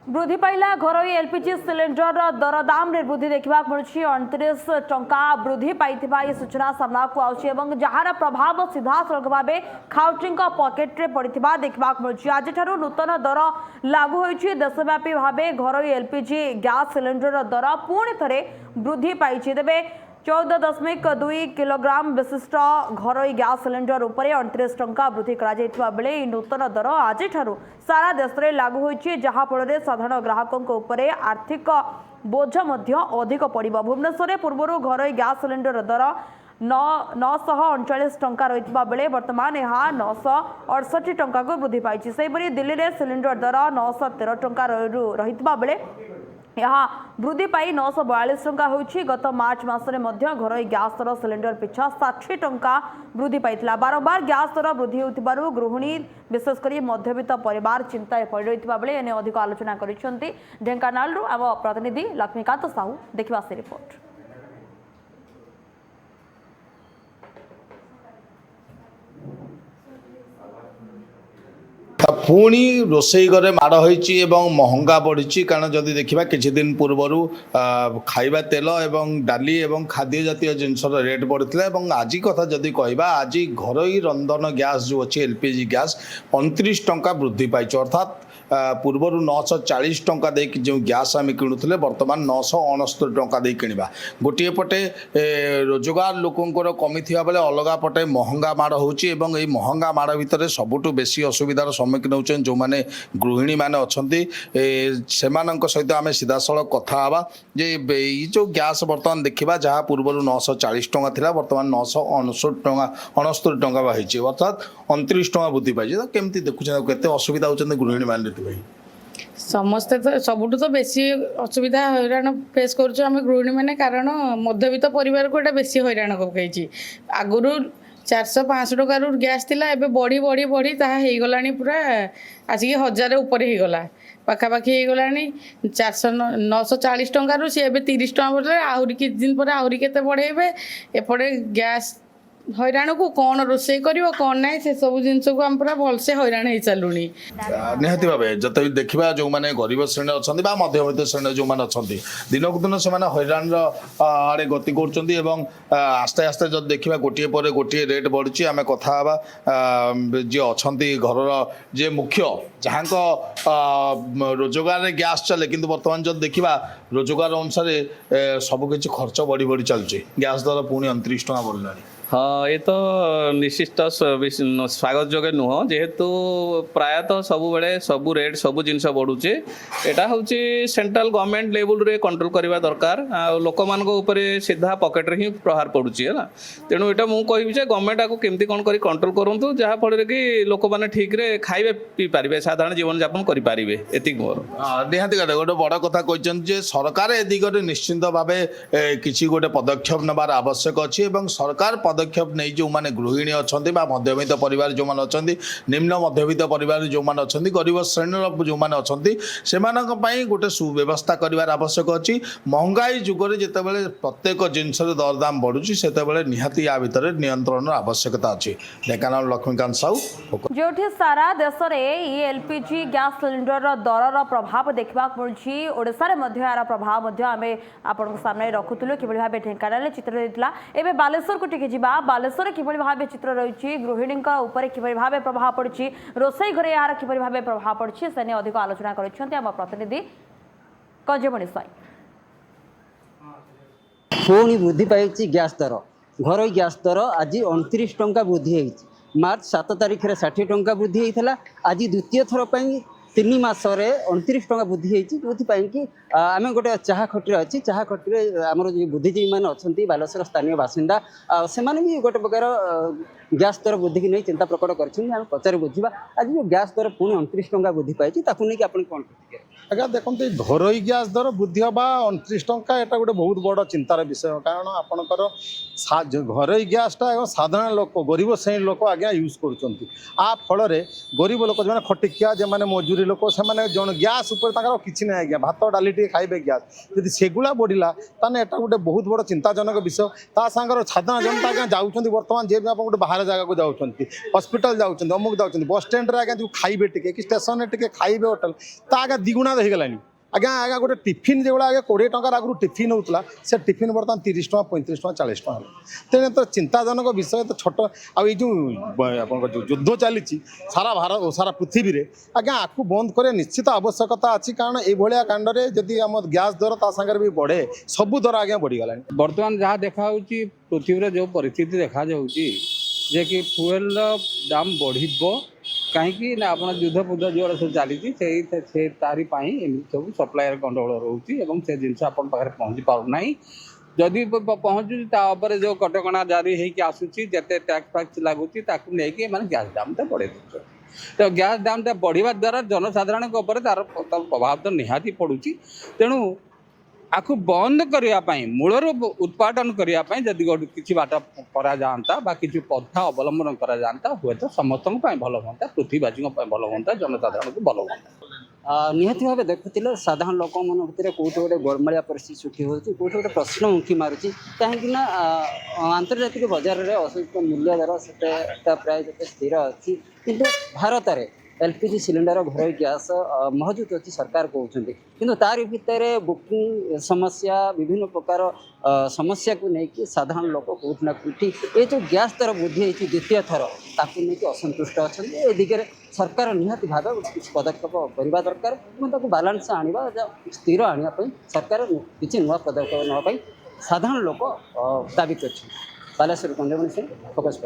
वृद्धि पाइला घरोई LPG cylinder दरदाम रे वृद्धि देखा मिलूँ 29 टंका वृद्धि पाई सूचना सामना को आउछि जार प्रभाव सीधा सड़क भाव खाउटी पकेट रे पड़ता देखा मिलूँ। आज नूतन दर लागू होइछि। देशव्यापी भाव घरोई एलपीजी गैस सिलेंडर दर पुणी थे वृद्धि पाई। तेबे 14.2 किलोग्राम विशिष्ट घरोई गैस सिलेंडर उपरे 29 टंका वृद्धि करा बेले नूतन दर आज सारा देश में लागू होइछि, जहाँ फल साधारण ग्राहकों उपरे आर्थिक बोझ अधिक पड़िबो। भुवनेश्वर पूर्व घरोई गैस सिलेंडर दर 939 टंका रही बेले वर्तमान यह 968 टंका को वृद्धि पाई। सेहीपरि दिल्ली में सिलेंडर दर 913 टंका रही बेले यहाँ वृद्धि पाई 942 टंका होइछि। गत मार्च मासरे मध्य घरोई गैस दर सिलेंडर पिछा 60 टंका वृद्धि पाइथिला। बारंबार गैस दर वृद्धि होतिबारु गृहिणी विशेषकर मध्यवित्त परिवार चिंता पड़ रही बेले एने अधिक आलोचना करिसेंती ढेंकानाल आम प्रतिनिधि लक्ष्मीकांत साहू। देखिबा से रिपोर्ट। पुणी रोसई घरे माड़ होइछि एवं महंगा बढ़ी। कारण जदि देखा किछि दिन पूर्वर खाइबा तेल एवं डाली एवं खाद्य जातीय जिनसर रेट बढ़ता। आज कथा जदि कहबा आज घरोई रंधन गैस जो अच्छी एलपीजी गैस 29 टंका वृद्धि पाई। अर्थात पूर्वर 940 टंका दे जो गैस आम किणुले बर्तमान 969 टंका दे किणवा। गोटे पटे रोजगार लोकंर कमी थिबा बेले अलगा पटे महंगा माड़ होउछि एवं एई महंगा माड़ भितर सबुठु बेसी असुविधार सम्मुखीन होउछन जो माने गृहिणी माने अछंती। सेमानंक सहित आमे सीधा सळख कथा हवा जे ई जो गैस बर्तमान देखिबा जहाँ पूर्वर 940 टंका थिला बर्तमान 969 टंका बाहिछि। अर्थात 29 टंका वृद्धि पाइछि। केमती देखुछन केते असुविधा होउछन गृहिणी माने? समस्ते तो सबुठु तो बेसी असुविधा हैरान फेस करुଛୁ आम गृहिणी मैंने। कारण मध्यवित्त परिवार को बेसी हैरान पकई। आगुरी 400-500 टकर गैस थिला एबे बढ़ी बढ़ी बढ़ी ताहा हो गला पूरा आसिक 1000 ऊपर हो गला पाखापाखि हो गला 940 टकर सी एबे 30 टका बोले आहरी कि दिन पर आहरी केते बढ़ेबे। एपटे गैस हैरान को कौन रोषे कर कौन ना से सब जिन को आम पूरा भलसे हैरान हो चलुनी। निहाती भाव जत देखा जो मैंने गरीब श्रेणी अच्छा मध्यवित्त श्रेणी जो मैंने अच्छा दिन को दिन से हैरान आड़े गति कर आस्ते आस्ते जब देखा गोटे पर गोटे रेट बढ़ी। आम कथा जी अच्छा घर जे मुख्य जहाँ रोजगार गैस चले कि बर्तमान जब देखा रोजगार अनुसार सबकि खर्च बढ़ी बढ़ी चलुचे। गैस दर पुणी 29 टका बढ़ला। हाँ ये तो निश्चित स्वागत जोगे नुह जेहेतु प्रायतः सबु बेले सबु रेट सबु जिनस बढ़ुचे। एटा हूँ सेंट्रल गवर्नमेंट लेवल रे कंट्रोल करवा दरकार। लोक मान सीधा पकेट रे ही प्रहार पड़ुची है ना। तेणु यहाँ मुझे कहबी गवर्नमेंट आपको केमती कौन कर कंट्रोल करूँ जहाँ फल कि लोक मैंने ठीक रे खाइबे पी पारे साधारण जीवन यापन करें। एतिक मोर निहाती गोटे बड़ कथा कहते सरकार ए दिगरे निश्चिंत भाव किसी गोटे पदक्षेप नेबार आवश्यक अच्छी। सरकार पदक्षेप नहीं जो माने गृहिणी अच्छा मध्यवित्त परिवार जो मैंने अच्छा निम्न मध्यवित्त परिवार जो मैंने अच्छा गरीब श्रेणी जो मैंने अच्छा से गोटे सुव्यवस्था करार आवश्यक अच्छी। महंगाई जुगरे जितेबाला प्रत्येक जिनस दरदाम बढ़ुची से निहाती या भितर नियंत्रण आवश्यकता अच्छी। ढेंकानाल लक्ष्मीकांत साहू। जो सारा देश में एलपीजी गैस सिलेंडर दरर प्रभाव देखा मिलूँ। ओडिशा रे यार प्रभाव आम आपण सामने रखुलु कि भाव ढेंकानाल चित्र देता। एवं बालेश्वर को टिके बालेश्वर कि भाव चित्र रही गृहिणी कि भाव प्रभाव पड़ी रोसई घरे यार कि भाव प्रभाव पड़ी से अधिक आलोचना कर प्रतिनिधि कंजमणि स्वाई। पुणी वृद्धि पाई गैस दर घरोई गैस दर आज 29 टंका वृद्धि होती। मार्च 7 तारिख में 60 टंका वृद्धि होता। आज द्वितीय थर पर 3 मासरे 29 टंका वृद्धि होती। जो कि आम गोटे चाह खटी अच्छी चाह खटी आमर जो बुद्धिजीवी मैंने अच्छा बालेश्वर स्थानीय बासिंदा से भी गोटे प्रकार गैस दर वृद्धि की नहीं चिंता प्रकट कर पचारि बुझा। आज जो गैस दर पुणी 29 टंका वृद्धि पाई नहीं आप कौन आज्ञा देखते घरोई गैस दर वृद्धि हवा 29 टंका एटा गोटे बहुत बड़ चिंतार विषय। कारण आपणकर घरोई गैसटा एवं साधारण लोक गरीब श्रेणी लोक आज्ञा यूज कर फल गरीब लोक जो खटिकिया जो मैंने मजूरी लोक से गैस किसी ना आज्ञा भात डाली टे खाइबे गैस यदि सेगुला बढ़ला ताने एटा गोटे बहुत बड़ चिंताजनक विषय ता सागर साधारण जनता आज्ञा जाऊँच बर्तमान जे भी आप गोटे बाहर जगह को जाऊँच हस्पिटाल जाऊँच अमुक जाऊँच बस स्टैंड आज्ञा जो खाइबे टे कि स्टेशन में टे खाइबे होटल ता आज्ञा द्विगुणा होगलानी आज्ञा आज्ञा गोटे टिफिन जो आगे 20 टंकार आगु टिफिन होता से टिफिन बर्तमान 30 टଙ୍କା 35 टଙ୍କା 40 टଙ୍କା तेणु तो चिंताजनक विषय तो छोट आई जो युद्ध चली सारा भारत सारा पृथ्वी रे आज्ञा आपको बंद करे निश्चित आवश्यकता अच्छी कारण ये कांड में जदि आम गैस दर ता सागर भी बढ़े सबू दर आज्ञा बढ़ीगला बर्तमान जहाँ देखा पृथ्वी जो परिस्थिति देखा जे कि फुएल दाम बढ़ कहीं आप युद्ध फुद्ध जो सब चली तारी सब सप्लायर गंडगोल रोचे से जिन पाखे पहुँची पारना जदि पहुँचुपर जो कटकणा जारी होगी आसूसी जिते टैक्स फैक्स लगुच गैस दाम तो बढ़े दूसरे तो गैस दाम बढ़िया द्वारा जनसाधारण तार प्रभाव तो निहाती पड़ुची तेणु आखु बंद करने मूलर उत्पादन करने जदि किसी बाट करा किसी पथा अवलंबन करा हुए तो समस्त भल हाँ पृथ्वीवासी भल हाँ जनसाधारण को भल हाँ निहत भाव देखुले साधारण लोक मन भितर कौट गोटे गोलमालिया परिस्थिति सृष्टि होती कौट गोटे प्रश्न मुखी मारुची कहीं आंतर्जातिक बजार में असुचित मूल्य दर से प्राय जो स्थिर अच्छी किंतु भारत में एलपीजी सिलिंडर घर गैस महजूद अच्छी सरकार कहते किंतु तार भितर बुकिंग समस्या विभिन्न प्रकार समस्या को लेकिन साधारण लोक कौटना कौटी ये जो गैस दर वृद्धि होती द्वितीय थर ताकू नहीं असंतुष्ट अच्छा ए दिगरे सरकार निहाती भाव कुछ पदक्षेप करने दरकार बालांस आने स्थिर आने सरकार किसी नुआ पदक्षेप नापी साधारण लोक दाबी कर बालेश्वर कंजमणि सिंह फोकस।